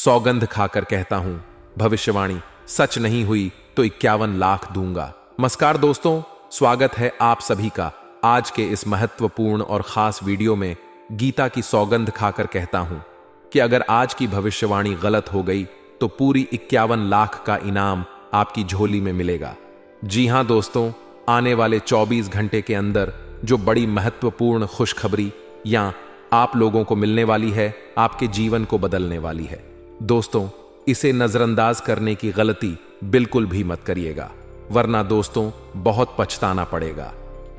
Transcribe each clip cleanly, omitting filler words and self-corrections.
सौगंध खाकर कहता हूं, भविष्यवाणी सच नहीं हुई तो 51 लाख दूंगा। नमस्कार दोस्तों, स्वागत है आप सभी का आज के इस महत्वपूर्ण और खास वीडियो में। गीता की सौगंध खाकर कहता हूं कि अगर आज की भविष्यवाणी गलत हो गई तो पूरी 51 लाख का इनाम आपकी झोली में मिलेगा। जी हां दोस्तों, आने वाले 24 घंटे के अंदर जो बड़ी महत्वपूर्ण खुशखबरी या आप लोगों को मिलने वाली है, आपके जीवन को बदलने वाली है। दोस्तों, इसे नजरअंदाज करने की गलती बिल्कुल भी मत करिएगा, वरना दोस्तों बहुत पछताना पड़ेगा।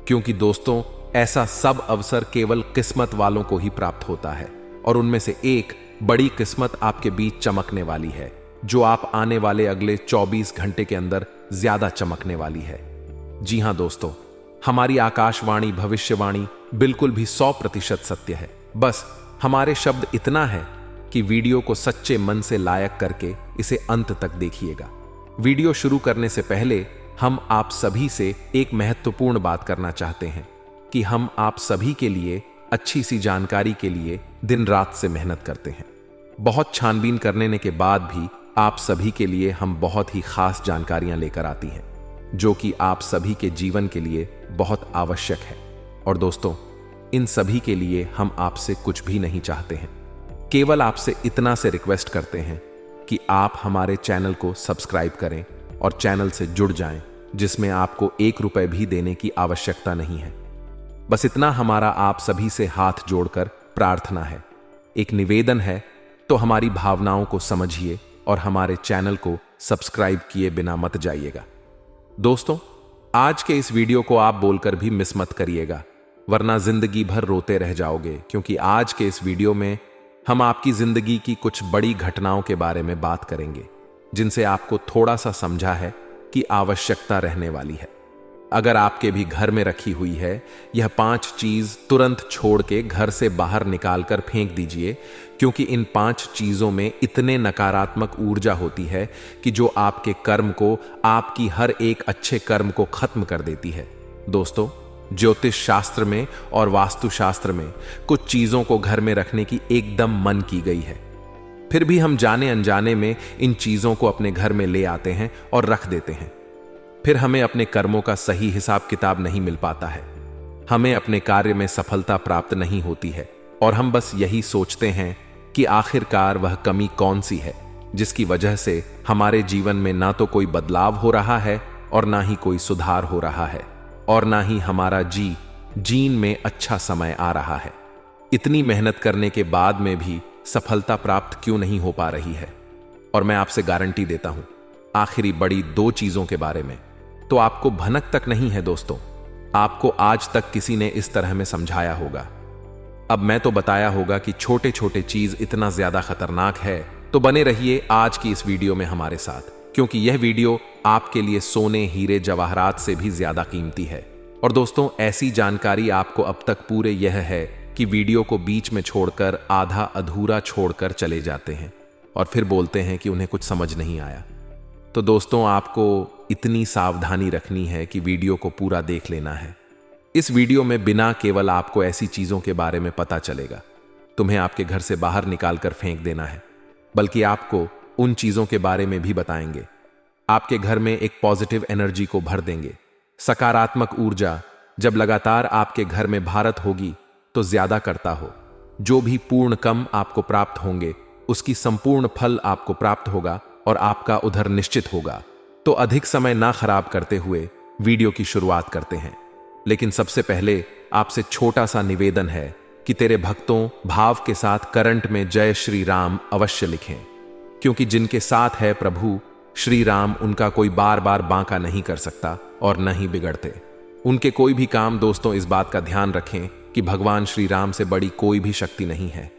क्योंकि दोस्तों, ऐसा सब अवसर केवल किस्मत वालों को ही प्राप्त होता है और उनमें से एक बड़ी किस्मत आपके बीच चमकने वाली है, जो आप आने वाले अगले 24 घंटे के अंदर ज्यादा चमकने वाली है। जी हां दोस्तों, हमारी आकाशवाणी भविष्यवाणी बिल्कुल भी 100% सत्य है। बस हमारे शब्द इतना है कि वीडियो को सच्चे मन से लायक करके इसे अंत तक देखिएगा। वीडियो शुरू करने से पहले हम आप सभी से एक महत्वपूर्ण बात करना चाहते हैं कि हम आप सभी के लिए अच्छी सी जानकारी के लिए दिन रात से मेहनत करते हैं। बहुत छानबीन करने के बाद भी आप सभी के लिए हम बहुत ही खास जानकारियां लेकर आती हैं, जो कि आप सभी के जीवन के लिए बहुत आवश्यक है। और दोस्तों, इन सभी के लिए हम आपसे कुछ भी नहीं चाहते हैं, केवल आपसे इतना से रिक्वेस्ट करते हैं कि आप हमारे चैनल को सब्सक्राइब करें और चैनल से जुड़ जाएं, जिसमें आपको 1 रुपए भी देने की आवश्यकता नहीं है। बस इतना हमारा आप सभी से हाथ जोड़कर प्रार्थना है, एक निवेदन है, तो हमारी भावनाओं को समझिए और हमारे चैनल को सब्सक्राइब किए बिना मत जाइएगा। दोस्तों, आज के इस वीडियो को आप बोलकर भी मिस मत करिएगा, वरना जिंदगी भर रोते रह जाओगे। क्योंकि आज के इस वीडियो में हम आपकी जिंदगी की कुछ बड़ी घटनाओं के बारे में बात करेंगे, जिनसे आपको थोड़ा सा समझा है कि आवश्यकता रहने वाली है। अगर आपके भी घर में रखी हुई है, यह 5 चीज तुरंत छोड़ के घर से बाहर निकाल कर फेंक दीजिए, क्योंकि इन 5 चीजों में इतने नकारात्मक ऊर्जा होती है कि जो आपके कर्म को, आपकी हर एक अच्छे कर्म को खत्म कर देती है। दोस्तों, ज्योतिष शास्त्र में और वास्तु शास्त्र में कुछ चीजों को घर में रखने की एकदम मन की गई है। फिर भी हम जाने अनजाने में इन चीजों को अपने घर में ले आते हैं और रख देते हैं। फिर हमें अपने कर्मों का सही हिसाब किताब नहीं मिल पाता है, हमें अपने कार्य में सफलता प्राप्त नहीं होती है, और हम बस यही सोचते हैं कि आखिरकार वह कमी कौन सी है जिसकी वजह से हमारे जीवन में ना तो कोई बदलाव हो रहा है और ना ही कोई सुधार हो रहा है, और ना ही हमारा जीन में अच्छा समय आ रहा है। इतनी मेहनत करने के बाद में भी सफलता प्राप्त क्यों नहीं हो पा रही है? और मैं आपसे गारंटी देता हूं, आखिरी बड़ी 2 चीजों के बारे में तो आपको भनक तक नहीं है। दोस्तों, आपको आज तक किसी ने इस तरह में समझाया होगा। अब मैं तो बताया होगा कि छोटे छोटे चीज इतना ज्यादा खतरनाक है, तो बने रहिए आज की इस वीडियो में हमारे साथ, क्योंकि यह वीडियो आपके लिए सोने, हीरे, जवाहरात से भी ज्यादा कीमती है। और दोस्तों, ऐसी जानकारी आपको अब तक पूरे यह है कि वीडियो को बीच में छोड़कर, आधा अधूरा छोड़कर चले जाते हैं और फिर बोलते हैं कि उन्हें कुछ समझ नहीं आया। तो दोस्तों, आपको इतनी सावधानी रखनी है कि वीडियो को पूरा देख लेना है। इस वीडियो में बिना केवल आपको ऐसी चीजों के बारे में पता चलेगा तुम्हें आपके घर से बाहर निकाल कर फेंक देना है, बल्कि आपको उन चीजों के बारे में भी बताएंगे, आपके घर में एक पॉजिटिव एनर्जी को भर देंगे। सकारात्मक ऊर्जा जब लगातार आपके घर में भारत होगी तो ज्यादा करता हो, जो भी पूर्ण कम आपको प्राप्त होंगे उसकी संपूर्ण फल आपको प्राप्त होगा और आपका उधर निश्चित होगा। तो अधिक समय ना खराब करते हुए वीडियो की शुरुआत करते हैं। लेकिन सबसे पहले आपसे छोटा सा निवेदन है कि तेरे भक्तों भाव के साथ करंट में जय श्री राम अवश्य लिखें, क्योंकि जिनके साथ है प्रभु श्री राम, उनका कोई बार बार बांका नहीं कर सकता और न ही बिगड़ते उनके कोई भी काम। दोस्तों, इस बात का ध्यान रखें कि भगवान श्री राम से बड़ी कोई भी शक्ति नहीं है।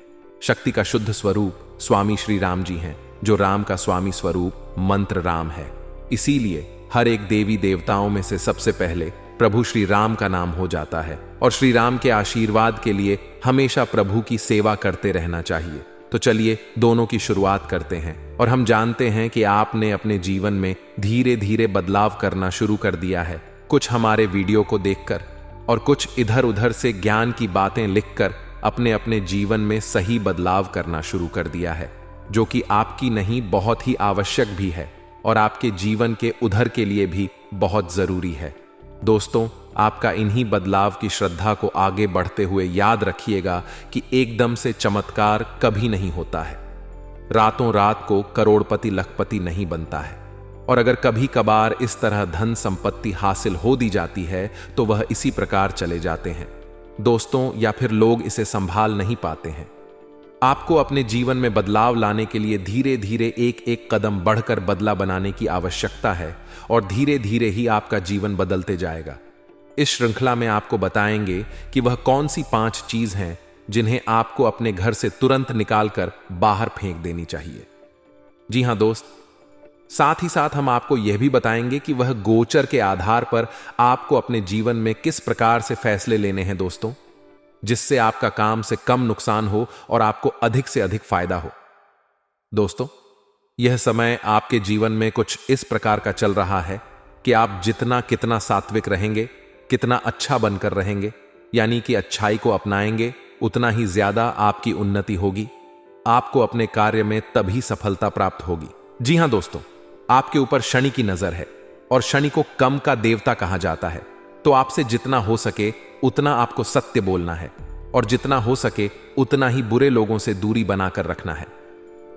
शक्ति का शुद्ध स्वरूप स्वामी श्री राम जी हैं, जो राम का स्वामी स्वरूप मंत्र राम है। इसीलिए हर एक देवी देवताओं में से सबसे पहले प्रभु श्री राम का नाम हो जाता है, और श्री राम के आशीर्वाद के लिए हमेशा प्रभु की सेवा करते रहना चाहिए। तो चलिए दोनों की शुरुआत करते हैं। और हम जानते हैं कि आपने अपने जीवन में धीरे धीरे बदलाव करना शुरू कर दिया है, कुछ हमारे वीडियो को देखकर और कुछ इधर उधर से ज्ञान की बातें लिखकर अपने अपने जीवन में सही बदलाव करना शुरू कर दिया है। जो कि आपकी नहीं बहुत ही आवश्यक भी है और आपके जीवन के उधर के लिए भी बहुत जरूरी है। दोस्तों, आपका इन्हीं बदलाव की श्रद्धा को आगे बढ़ते हुए याद रखिएगा कि एकदम से चमत्कार कभी नहीं होता है। रातों रात को करोड़पति लखपति नहीं बनता है, और अगर कभी कभार इस तरह धन संपत्ति हासिल हो दी जाती है तो वह इसी प्रकार चले जाते हैं दोस्तों, या फिर लोग इसे संभाल नहीं पाते हैं। आपको अपने जीवन में बदलाव लाने के लिए धीरे धीरे एक एक कदम बढ़कर बदला बनाने की आवश्यकता है, और धीरे धीरे ही आपका जीवन बदलते जाएगा। इस श्रृंखला में आपको बताएंगे कि वह कौन सी 5 चीज हैं जिन्हें आपको अपने घर से तुरंत निकालकर बाहर फेंक देनी चाहिए। जी हां दोस्त, साथ ही साथ हम आपको यह भी बताएंगे कि वह गोचर के आधार पर आपको अपने जीवन में किस प्रकार से फैसले लेने हैं दोस्तों, जिससे आपका काम से कम नुकसान हो और आपको अधिक से अधिक फायदा हो। दोस्तों, यह समय आपके जीवन में कुछ इस प्रकार का चल रहा है कि आप जितना कितना सात्विक रहेंगे, कितना अच्छा बनकर रहेंगे, यानी कि अच्छाई को अपनाएंगे, उतना ही ज्यादा आपकी उन्नति होगी। आपको अपने कार्य में तभी सफलता प्राप्त होगी। जी हां दोस्तों, आपके ऊपर शनि की नजर है और शनि को कम का देवता कहा जाता है, तो आपसे जितना हो सके उतना आपको सत्य बोलना है और जितना हो सके उतना ही बुरे लोगों से दूरी बनाकर रखना है।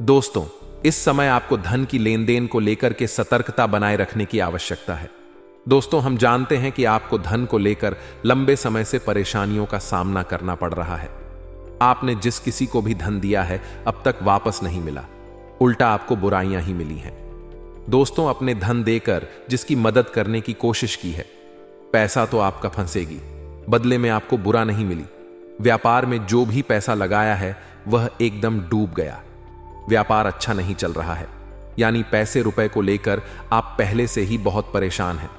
दोस्तों, इस समय आपको धन की लेन देन को लेकर के सतर्कता बनाए रखने की आवश्यकता है। दोस्तों, हम जानते हैं कि आपको धन को लेकर लंबे समय से परेशानियों का सामना करना पड़ रहा है। आपने जिस किसी को भी धन दिया है अब तक वापस नहीं मिला, उल्टा आपको बुराइयां ही मिली हैं। दोस्तों, अपने धन देकर जिसकी मदद करने की कोशिश की है, पैसा तो आपका फंसेगी, बदले में आपको बुरा नहीं मिली। व्यापार में जो भी पैसा लगाया है वह एकदम डूब गया। व्यापार अच्छा नहीं चल रहा है, यानी पैसे रुपए को लेकर आप पहले से ही बहुत परेशान हैं।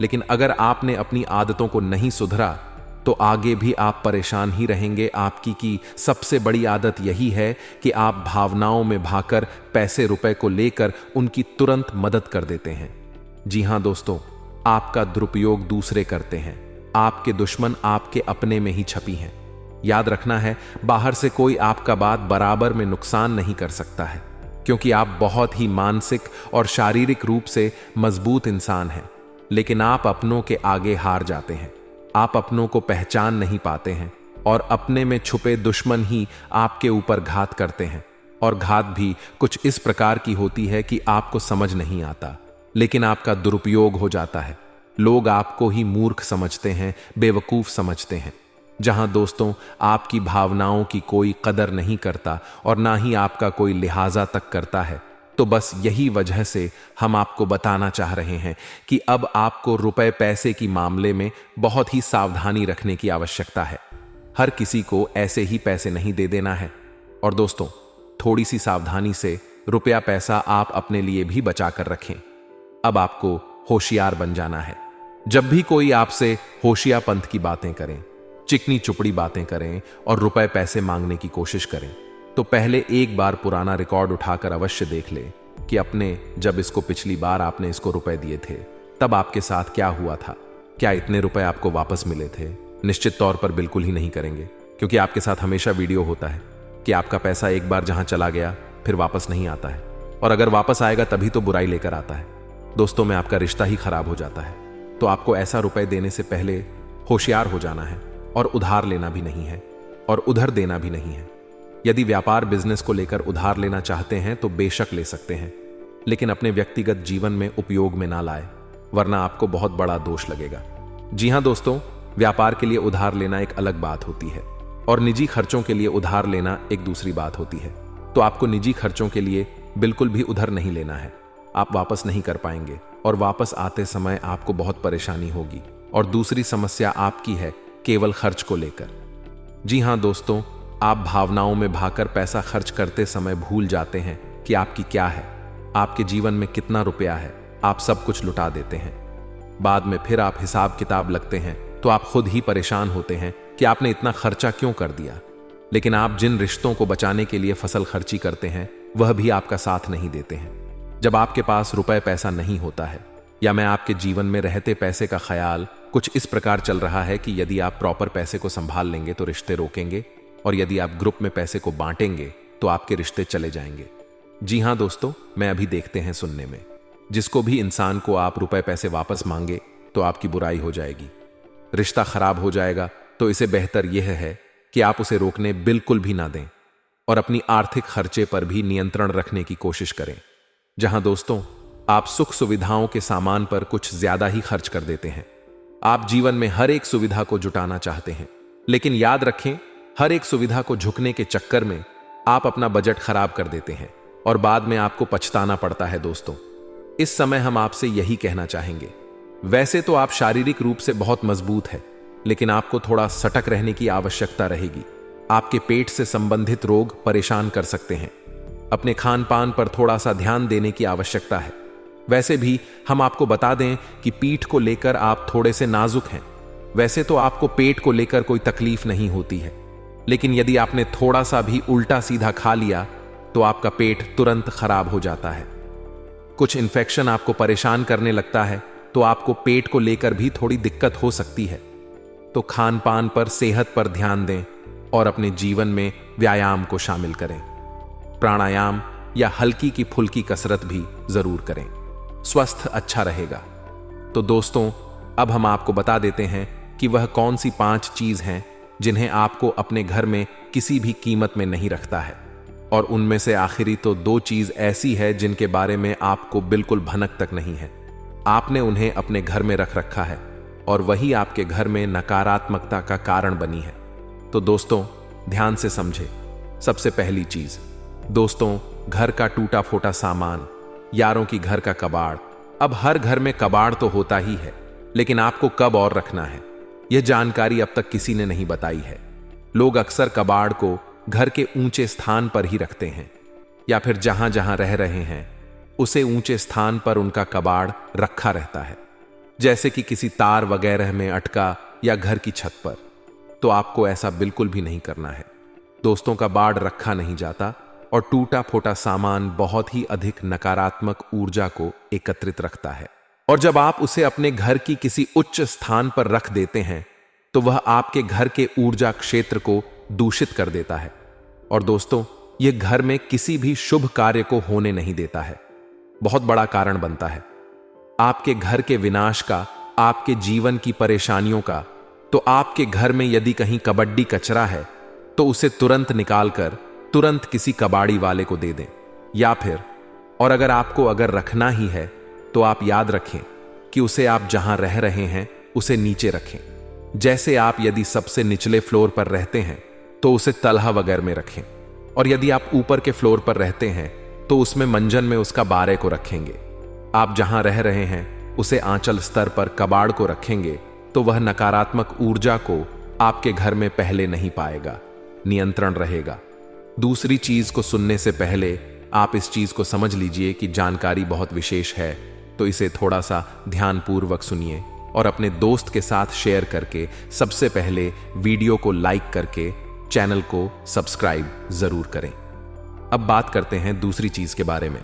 लेकिन अगर आपने अपनी आदतों को नहीं सुधरा तो आगे भी आप परेशान ही रहेंगे। आपकी की सबसे बड़ी आदत यही है कि आप भावनाओं में भाकर पैसे रुपए को लेकर उनकी तुरंत मदद कर देते हैं। जी हां दोस्तों, आपका दुरुपयोग दूसरे करते हैं। आपके दुश्मन आपके अपने में ही छपी हैं। याद रखना है, बाहर से कोई आपका बात बराबर में नुकसान नहीं कर सकता है, क्योंकि आप बहुत ही मानसिक और शारीरिक रूप से मजबूत इंसान हैं। लेकिन आप अपनों के आगे हार जाते हैं। आप अपनों को पहचान नहीं पाते हैं और अपने में छुपे दुश्मन ही आपके ऊपर घात करते हैं। और घात भी कुछ इस प्रकार की होती है कि आपको समझ नहीं आता, लेकिन आपका दुरुपयोग हो जाता है। लोग आपको ही मूर्ख समझते हैं, बेवकूफ समझते हैं। जहां दोस्तों आपकी भावनाओं की कोई कदर नहीं करता और ना ही आपका कोई लिहाजा तक करता है, तो बस यही वजह से हम आपको बताना चाह रहे हैं कि अब आपको रुपए पैसे की मामले में बहुत ही सावधानी रखने की आवश्यकता है। हर किसी को ऐसे ही पैसे नहीं दे देना है। और दोस्तों, थोड़ी सी सावधानी से रुपया पैसा आप अपने लिए भी बचा कर रखें। अब आपको होशियार बन जाना है। जब भी कोई आपसे होशियारपंथ की बातें करें, चिकनी चुपड़ी बातें करें और रुपए पैसे मांगने की कोशिश करें, तो पहले एक बार पुराना रिकॉर्ड उठाकर अवश्य देख ले कि अपने जब इसको पिछली बार आपने इसको रुपए दिए थे तब आपके साथ क्या हुआ था। क्या इतने रुपए आपको वापस मिले थे? निश्चित तौर पर बिल्कुल ही नहीं करेंगे, क्योंकि आपके साथ हमेशा वीडियो होता है कि आपका पैसा एक बार जहां चला गया फिर वापस नहीं आता है, और अगर वापस आएगा तभी तो बुराई लेकर आता है। दोस्तों में आपका रिश्ता ही खराब हो जाता है। तो आपको ऐसा रुपए देने से पहले होशियार हो जाना है, और उधार लेना भी नहीं है और उधर देना भी नहीं है। यदि व्यापार बिजनेस को लेकर उधार लेना चाहते हैं तो बेशक ले सकते हैं, लेकिन अपने व्यक्तिगत जीवन में उपयोग में ना लाए, वरना आपको बहुत बड़ा दोष लगेगा। जी हां दोस्तों, व्यापार के लिए उधार लेना एक अलग बात होती है और निजी खर्चों के लिए उधार लेना एक दूसरी बात होती है। तो आपको निजी खर्चों के लिए बिल्कुल भी उधार नहीं लेना है। आप वापस नहीं कर पाएंगे और वापस आते समय आपको बहुत परेशानी होगी। और दूसरी समस्या आपकी है केवल खर्च को लेकर। जी हां दोस्तों, आप भावनाओं में भाकर पैसा खर्च करते समय भूल जाते हैं कि आपकी क्या है, आपके जीवन में कितना रुपया है। आप सब कुछ लुटा देते हैं। बाद में फिर आप हिसाब किताब लगते हैं तो आप खुद ही परेशान होते हैं कि आपने इतना खर्चा क्यों कर दिया। लेकिन आप जिन रिश्तों को बचाने के लिए फसल खर्ची करते हैं वह भी आपका साथ नहीं देते हैं। जब आपके पास रुपए पैसा नहीं होता है, या मैं आपके जीवन में रहते पैसे का ख्याल कुछ इस प्रकार चल रहा है कि यदि आप प्रॉपर पैसे को संभाल लेंगे तो रिश्ते रोकेंगे, और यदि आप ग्रुप में पैसे को बांटेंगे तो आपके रिश्ते चले जाएंगे। जी हाँ दोस्तों, मैं अभी देखते हैं सुनने में, जिसको भी इंसान को आप रुपए पैसे वापस मांगे तो आपकी बुराई हो जाएगी, रिश्ता खराब हो जाएगा, तो इसे बेहतर यह है कि आप उसे रोकने बिल्कुल भी ना दें और अपनी आर्थिक खर्चे पर भी नियंत्रण रखने की कोशिश करें। जहां दोस्तों आप सुख सुविधाओं के सामान पर कुछ ज्यादा ही खर्च कर देते हैं। आप जीवन में हर एक सुविधा को जुटाना चाहते हैं, लेकिन याद रखें, हर एक सुविधा को झुकने के चक्कर में आप अपना बजट खराब कर देते हैं और बाद में आपको पछताना पड़ता है। दोस्तों, इस समय हम आपसे यही कहना चाहेंगे, वैसे तो आप शारीरिक रूप से बहुत मजबूत हैं, लेकिन आपको थोड़ा सतर्क रहने की आवश्यकता रहेगी। आपके पेट से संबंधित रोग परेशान कर सकते हैं। अपने खान पान पर थोड़ा सा ध्यान देने की आवश्यकता है। वैसे भी हम आपको बता दें कि पीठ को लेकर आप थोड़े से नाजुक हैं। वैसे तो आपको पेट को लेकर कोई तकलीफ नहीं होती है, लेकिन यदि आपने थोड़ा सा भी उल्टा सीधा खा लिया तो आपका पेट तुरंत खराब हो जाता है। कुछ इन्फेक्शन आपको परेशान करने लगता है तो आपको पेट को लेकर भी थोड़ी दिक्कत हो सकती है। तो खान पान पर, सेहत पर ध्यान दें और अपने जीवन में व्यायाम को शामिल करें। प्राणायाम या हल्की की फुल्की कसरत भी जरूर करें, स्वास्थ्य अच्छा रहेगा। तो दोस्तों, अब हम आपको बता देते हैं कि वह कौन सी 5 चीज हैं जिन्हें आपको अपने घर में किसी भी कीमत में नहीं रखता है। और उनमें से आखिरी तो 2 चीज ऐसी है जिनके बारे में आपको बिल्कुल भनक तक नहीं है। आपने उन्हें अपने घर में रख रखा है और वही आपके घर में नकारात्मकता का कारण बनी है। तो दोस्तों, ध्यान से समझे। सबसे पहली चीज दोस्तों, घर का टूटा फोटा सामान, यारों की घर का कबाड़। अब हर घर में कबाड़ तो होता ही है, लेकिन आपको कब और रखना है, यह जानकारी अब तक किसी ने नहीं बताई है। लोग अक्सर कबाड़ को घर के ऊंचे स्थान पर ही रखते हैं, या फिर जहां जहां रह रहे हैं उसे ऊंचे स्थान पर उनका कबाड़ रखा रहता है, जैसे कि किसी तार वगैरह में अटका या घर की छत पर। तो आपको ऐसा बिल्कुल भी नहीं करना है। दोस्तों, कबाड़ रखा नहीं जाता और टूटा फोटा सामान बहुत ही अधिक नकारात्मक ऊर्जा को एकत्रित रखता है, और जब आप उसे अपने घर की किसी उच्च स्थान पर रख देते हैं तो वह आपके घर के ऊर्जा क्षेत्र को दूषित कर देता है। और दोस्तों, यह घर में किसी भी शुभ कार्य को होने नहीं देता है, बहुत बड़ा कारण बनता है आपके घर के विनाश का, आपके जीवन की परेशानियों का। तो आपके घर में यदि कहीं कबड्डी कचरा है तो उसे तुरंत निकालकर तुरंत किसी कबाड़ी वाले को दे दें, या फिर और अगर आपको रखना ही है तो आप याद रखें कि उसे आप जहां रह रहे हैं उसे नीचे रखें। जैसे आप यदि सबसे निचले फ्लोर पर रहते हैं तो उसे तलहा वगैरह में रखें, और यदि आप ऊपर के फ्लोर पर रहते हैं तो उसमें मंजन में उसका बारे को रखेंगे। आप जहां रह रहे हैं उसे आंचल स्तर पर कबाड़ को रखेंगे तो वह नकारात्मक ऊर्जा को आपके घर में पहले नहीं पाएगा, नियंत्रण रहेगा। दूसरी चीज को सुनने से पहले आप इस चीज को समझ लीजिए कि जानकारी बहुत विशेष है, तो इसे थोड़ा सा ध्यानपूर्वक सुनिए और अपने दोस्त के साथ शेयर करके, सबसे पहले वीडियो को लाइक करके चैनल को सब्सक्राइब जरूर करें। अब बात करते हैं दूसरी चीज के बारे में।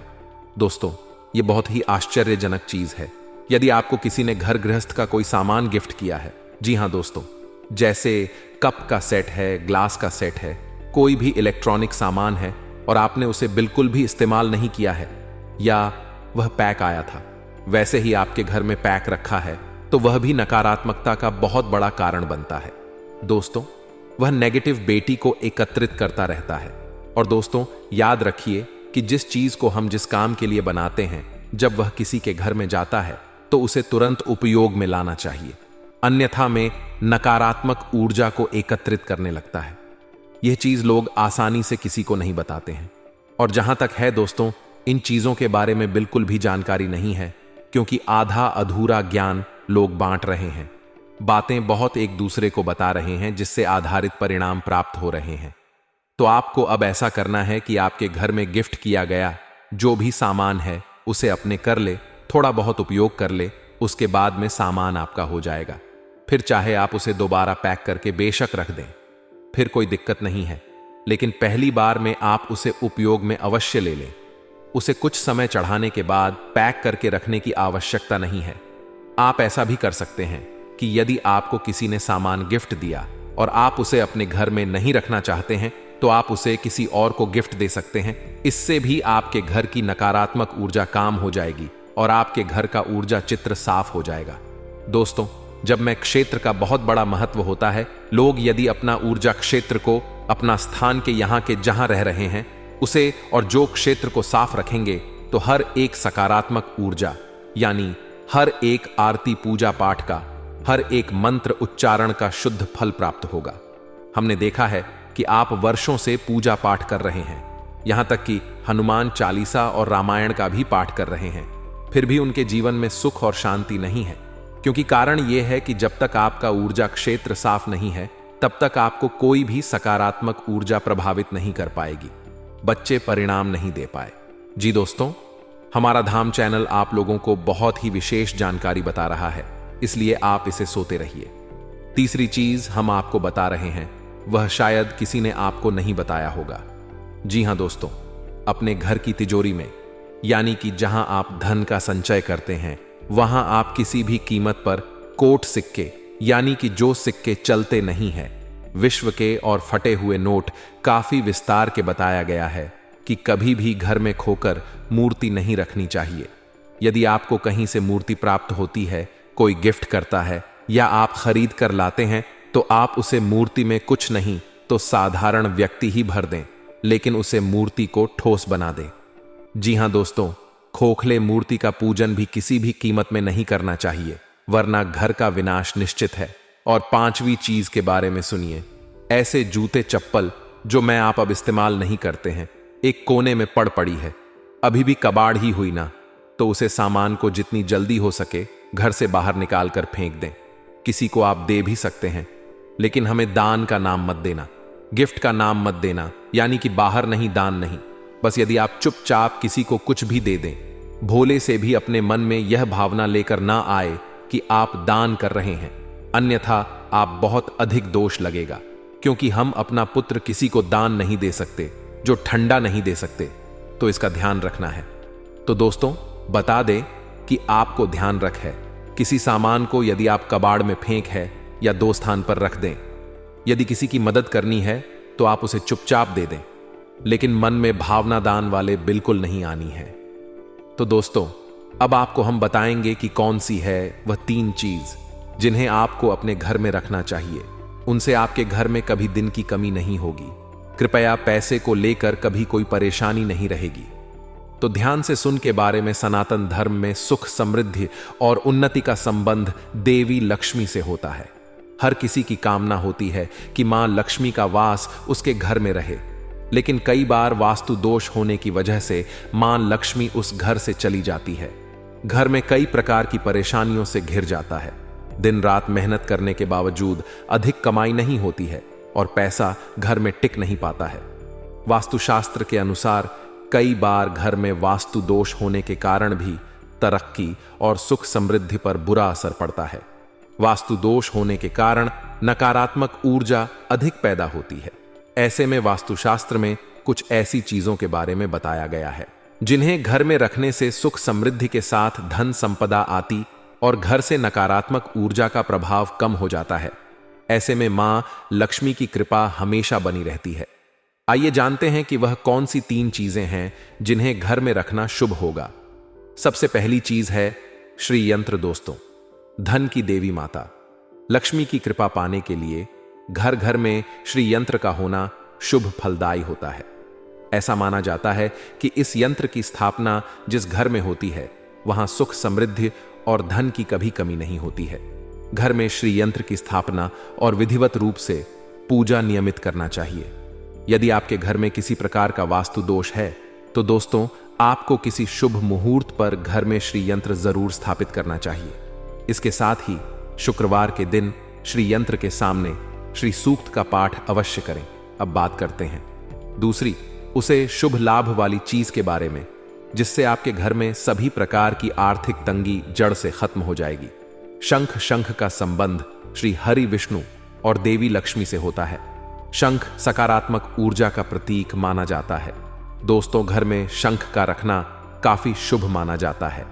दोस्तों, यह बहुत ही आश्चर्यजनक चीज है। यदि आपको किसी ने घर गृहस्थ का कोई सामान गिफ्ट किया है, जी हां दोस्तों, जैसे कप का सेट है, ग्लास का सेट है, कोई भी इलेक्ट्रॉनिक सामान है और आपने उसे बिल्कुल भी इस्तेमाल नहीं किया है, या वह पैक आया था वैसे ही आपके घर में पैक रखा है, तो वह भी नकारात्मकता का बहुत बड़ा कारण बनता है। दोस्तों, वह नेगेटिव बेटी को एकत्रित करता रहता है। और दोस्तों, याद रखिए कि जिस चीज को हम जिस काम के लिए बनाते हैं, जब वह किसी के घर में जाता है तो उसे तुरंत उपयोग में लाना चाहिए, अन्यथा में नकारात्मक ऊर्जा को एकत्रित करने लगता है। यह चीज लोग आसानी से किसी को नहीं बताते हैं, और जहां तक है दोस्तों, इन चीजों के बारे में बिल्कुल भी जानकारी नहीं है, क्योंकि आधा अधूरा ज्ञान लोग बांट रहे हैं। बातें बहुत एक दूसरे को बता रहे हैं, जिससे आधारित परिणाम प्राप्त हो रहे हैं। तो आपको अब ऐसा करना है कि आपके घर में गिफ्ट किया गया जो भी सामान है उसे अपने कर ले, थोड़ा बहुत उपयोग कर ले, उसके बाद में सामान आपका हो जाएगा। फिर चाहे आप उसे दोबारा पैक करके बेशक रख दें, फिर कोई दिक्कत नहीं है, लेकिन पहली बार में आप उसे उपयोग में अवश्य ले लें। उसे कुछ समय चढ़ाने के बाद पैक करके रखने की आवश्यकता नहीं है। आप ऐसा भी कर सकते हैं कि यदि आपको किसी ने सामान गिफ्ट दिया और आप उसे अपने घर में नहीं रखना चाहते हैं, तो आप उसे किसी और को गिफ्ट दे सकते हैं। इससे भी आपके घर की नकारात्मक ऊर्जा काम हो जाएगी और आपके घर का ऊर्जा चित्र साफ हो जाएगा। दोस्तों, जब मैं क्षेत्र का बहुत बड़ा महत्व होता है, लोग यदि अपना ऊर्जा क्षेत्र को अपना स्थान के यहाँ के जहां रह रहे हैं उसे और जो क्षेत्र को साफ रखेंगे तो हर एक सकारात्मक ऊर्जा यानी हर एक आरती पूजा पाठ का, हर एक मंत्र उच्चारण का शुद्ध फल प्राप्त होगा। हमने देखा है कि आप वर्षों से पूजा पाठ कर रहे हैं, यहां तक कि हनुमान चालीसा और रामायण का भी पाठ कर रहे हैं, फिर भी उनके जीवन में सुख और शांति नहीं है। क्योंकि कारण यह है कि जब तक आपका ऊर्जा क्षेत्र साफ नहीं है तब तक आपको कोई भी सकारात्मक ऊर्जा प्रभावित नहीं कर पाएगी, बच्चे परिणाम नहीं दे पाए। जी दोस्तों, हमारा धाम चैनल आप लोगों को बहुत ही विशेष जानकारी बता रहा है, इसलिए आप इसे सोते रहिए। तीसरी चीज हम आपको बता रहे हैं, वह शायद किसी ने आपको नहीं बताया होगा। जी हां दोस्तों, अपने घर की तिजोरी में यानी कि जहां आप धन का संचय करते हैं, वहां आप किसी भी कीमत पर कोट सिक्के यानी कि जो सिक्के चलते नहीं हैं, विश्व के और फटे हुए नोट काफी विस्तार के बताया गया है कि कभी भी घर में खोकर मूर्ति नहीं रखनी चाहिए। यदि आपको कहीं से मूर्ति प्राप्त होती है, कोई गिफ्ट करता है या आप खरीद कर लाते हैं, तो आप उसे मूर्ति में कुछ नहीं तो साधारण व्यक्ति ही भर दें, लेकिन उसे मूर्ति को ठोस बना दें। जी हां दोस्तों, खोखले मूर्ति का पूजन भी किसी भी कीमत में नहीं करना चाहिए, वरना घर का विनाश निश्चित है। और पांचवी चीज के बारे में सुनिए, ऐसे जूते चप्पल जो मैं आप अब इस्तेमाल नहीं करते हैं, एक कोने में पड़ पड़ी है, अभी भी कबाड़ ही हुई ना, तो उसे सामान को जितनी जल्दी हो सके घर से बाहर निकाल कर फेंक दें। किसी को आप दे भी सकते हैं, लेकिन हमें दान का नाम मत देना, गिफ्ट का नाम मत देना, यानी कि बाहर नहीं, दान नहीं। बस यदि आप चुपचाप किसी को कुछ भी दे दें, भोले से भी अपने मन में यह भावना लेकर ना आए कि आप दान कर रहे हैं, अन्यथा आप बहुत अधिक दोष लगेगा। क्योंकि हम अपना पुत्र किसी को दान नहीं दे सकते जो ठंडा नहीं दे सकते, तो इसका ध्यान रखना है। तो दोस्तों, बता दें कि आपको ध्यान रख है, किसी सामान को यदि आप कबाड़ में फेंक है या दो स्थान पर रख दें। यदि किसी की मदद करनी है तो आप उसे चुपचाप दे दें, लेकिन मन में भावना दान वाले बिल्कुल नहीं आनी है। तो दोस्तों, अब आपको हम बताएंगे कि कौन सी है वह 3 चीज जिन्हें आपको अपने घर में रखना चाहिए। उनसे आपके घर में कभी दिन की कमी नहीं होगी। कृपया पैसे को लेकर कभी कोई परेशानी नहीं रहेगी। तो ध्यान से सुन के बारे में सनातन धर्म में सुख, समृद्धि और उन्नति का संबंध देवी लक्ष्मी से होता है। हर किसी की कामना होती है कि मां लक्ष्मी का वास उसके घर में रहे, लेकिन कई बार वास्तु दोष होने की वजह से मां लक्ष्मी उस घर से चली जाती है। घर में कई प्रकार की परेशानियों से घिर जाता है। दिन रात मेहनत करने के बावजूद अधिक कमाई नहीं होती है और पैसा घर में टिक नहीं पाता है। वास्तुशास्त्र के अनुसार कई बार घर में वास्तु दोष होने के कारण भी तरक्की और सुख समृद्धि पर बुरा असर पड़ता है। वास्तु दोष होने के कारण नकारात्मक ऊर्जा अधिक पैदा होती है। ऐसे में वास्तुशास्त्र में कुछ ऐसी चीजों के बारे में बताया गया है जिन्हें घर में रखने से सुख समृद्धि के साथ धन संपदा आती और घर से नकारात्मक ऊर्जा का प्रभाव कम हो जाता है। ऐसे में मां लक्ष्मी की कृपा हमेशा बनी रहती है। आइए जानते हैं कि वह कौन सी 3 चीजें हैं जिन्हें घर में रखना शुभ होगा। सबसे पहली चीज है श्री यंत्र। दोस्तों, धन की देवी माता लक्ष्मी की कृपा पाने के लिए घर घर में श्री यंत्र का होना शुभ फलदायी होता है। ऐसा माना जाता है कि इस यंत्र की स्थापना जिस घर में होती है वहां सुख समृद्धि और धन की कभी कमी नहीं होती है। घर में श्री यंत्र की स्थापना और विधिवत रूप से पूजा नियमित करना चाहिए। यदि आपके घर में किसी प्रकार का वास्तु दोष है तो दोस्तों, आपको किसी शुभ मुहूर्त पर घर में श्री यंत्र जरूर स्थापित करना चाहिए। इसके साथ ही शुक्रवार के दिन श्री यंत्र के सामने श्री सूक्त का पाठ अवश्य करें। अब बात करते हैं दूसरी, उसे शुभ लाभ वाली चीज के बारे में, जिससे आपके घर में सभी प्रकार की आर्थिक तंगी जड़ से खत्म हो जाएगी। शंख का संबंध श्री हरि विष्णु और देवी लक्ष्मी से होता है। शंख सकारात्मक ऊर्जा का प्रतीक माना जाता है। दोस्तों, घर में शंख का रखना काफी शुभ माना जाता है।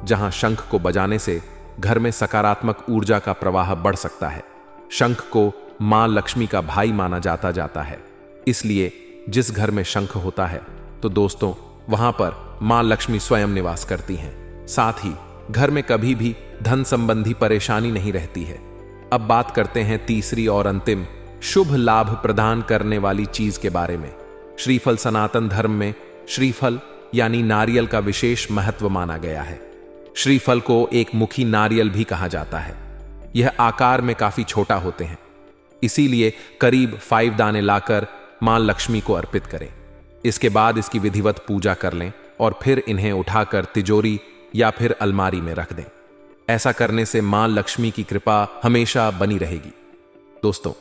जहां शंख को बजाने से घर में सकारात्मक ऊर्जा का प्रवाह बढ़ सकता है। शंख को मां लक्ष्मी का भाई माना जाता है। इसलिए जिस घर में शंख होता है तो दोस्तों वहां पर मां लक्ष्मी स्वयं निवास करती हैं। साथ ही घर में कभी भी धन संबंधी परेशानी नहीं रहती है। अब बात करते हैं तीसरी और अंतिम शुभ लाभ प्रदान करने वाली चीज के बारे में। श्रीफल सनातन धर्म में श्रीफल यानी नारियल का विशेष महत्व माना गया है। श्रीफल को एक मुखी नारियल भी कहा जाता है। यह आकार में काफी छोटा होते हैं, इसीलिए करीब 5 दाने लाकर मां लक्ष्मी को अर्पित करें। इसके बाद इसकी विधिवत पूजा कर लें और फिर इन्हें उठाकर तिजोरी या फिर अलमारी में रख दें। ऐसा करने से मां लक्ष्मी की कृपा हमेशा बनी रहेगी। दोस्तों,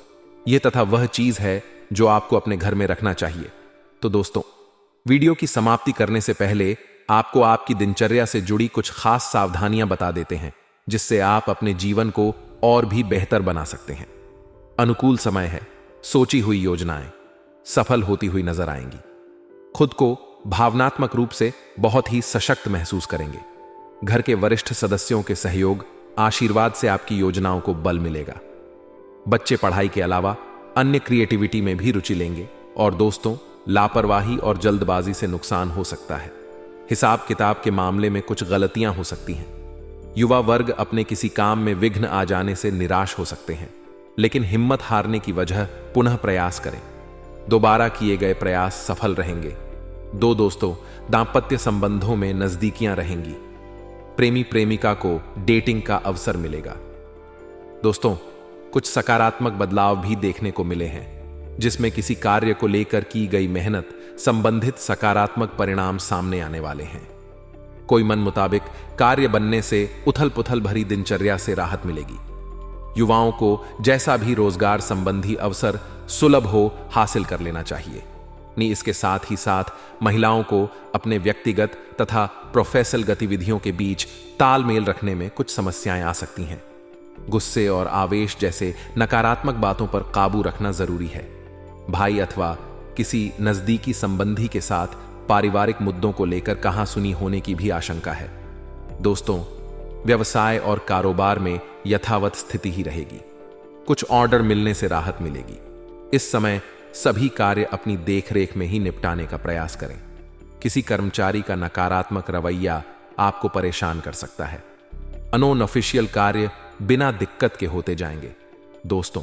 यह तथा वह चीज है जो आपको अपने घर में रखना चाहिए। तो दोस्तों, वीडियो की समाप्ति करने से पहले आपको आपकी दिनचर्या से जुड़ी कुछ खास सावधानियां बता देते हैं, जिससे आप अपने जीवन को और भी बेहतर बना सकते हैं। अनुकूल समय है, सोची हुई योजनाएं सफल होती हुई नजर आएंगी। खुद को भावनात्मक रूप से बहुत ही सशक्त महसूस करेंगे। घर के वरिष्ठ सदस्यों के सहयोग, आशीर्वाद से आपकी योजनाओं को बल मिलेगा। बच्चे पढ़ाई के अलावा अन्य क्रिएटिविटी में भी रुचि लेंगे। और दोस्तों, लापरवाही और जल्दबाजी से नुकसान हो सकता है। हिसाब किताब के मामले में कुछ गलतियां हो सकती हैं। युवा वर्ग अपने किसी काम में विघ्न आ जाने से निराश हो सकते हैं, लेकिन हिम्मत हारने की वजह पुनः प्रयास करें। दोबारा किए गए प्रयास सफल रहेंगे। दोस्तों, दांपत्य संबंधों में नजदीकियां रहेंगी। प्रेमी प्रेमिका को डेटिंग का अवसर मिलेगा। दोस्तों, कुछ सकारात्मक बदलाव भी देखने को मिले हैं, जिसमें किसी कार्य को लेकर की गई मेहनत संबंधित सकारात्मक परिणाम सामने आने वाले हैं। कोई मन मुताबिक कार्य बनने से उथल पुथल भरी दिनचर्या से राहत मिलेगी। युवाओं को जैसा भी रोजगार संबंधी अवसर सुलभ हो हासिल कर लेना चाहिए। इसके साथ ही साथ महिलाओं को अपने व्यक्तिगत तथा प्रोफेशनल गतिविधियों के बीच तालमेल रखने में कुछ समस्याएं आ सकती हैं। गुस्से और आवेश जैसे नकारात्मक बातों पर काबू रखना जरूरी है। भाई अथवा किसी नजदीकी संबंधी के साथ पारिवारिक मुद्दों को लेकर कहासुनी होने की भी आशंका है। दोस्तों, व्यवसाय और कारोबार में यथावत स्थिति ही रहेगी। कुछ ऑर्डर मिलने से राहत मिलेगी। इस समय सभी कार्य अपनी देखरेख में ही निपटाने का प्रयास करें। किसी कर्मचारी का नकारात्मक रवैया आपको परेशान कर सकता है। अनऑफिशियल कार्य बिना दिक्कत के होते जाएंगे। दोस्तों,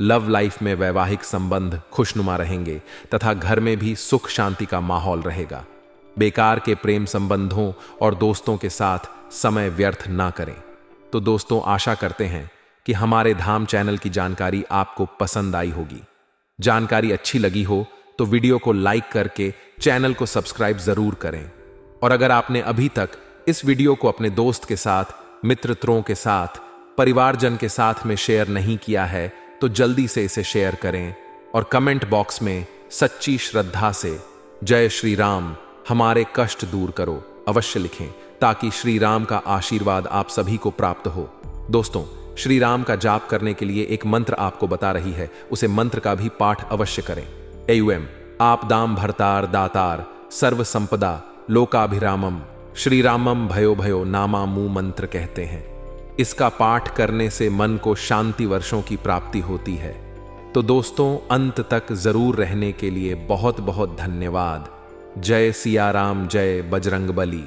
लव लाइफ में वैवाहिक संबंध खुशनुमा रहेंगे तथा घर में भी सुख शांति का माहौल रहेगा। बेकार के प्रेम संबंधों और दोस्तों के साथ समय व्यर्थ ना करें। तो दोस्तों, आशा करते हैं कि हमारे धाम चैनल की जानकारी आपको पसंद आई होगी। जानकारी अच्छी लगी हो तो वीडियो को लाइक करके चैनल को सब्सक्राइब जरूर करें। और अगर आपने अभी तक इस वीडियो को अपने दोस्त के साथ, मित्रों के साथ, परिवारजन के साथ में शेयर नहीं किया है तो जल्दी से इसे शेयर करें और कमेंट बॉक्स में सच्ची श्रद्धा से जय श्री राम, हमारे कष्ट दूर करो अवश्य लिखें, ताकि श्री राम का आशीर्वाद आप सभी को प्राप्त हो। दोस्तों, श्री राम का जाप करने के लिए एक मंत्र आपको बता रही है, उसे मंत्र का भी पाठ अवश्य करें। एयुएम आप दाम भरतार दातार सर्व संपदा लोकाभिरामम श्री रामम भयो भयो नामामू मंत्र कहते हैं। इसका पाठ करने से मन को शांति वर्षों की प्राप्ति होती है। तो दोस्तों, अंत तक जरूर रहने के लिए बहुत बहुत धन्यवाद। जय सिया राम, जय बजरंग बली।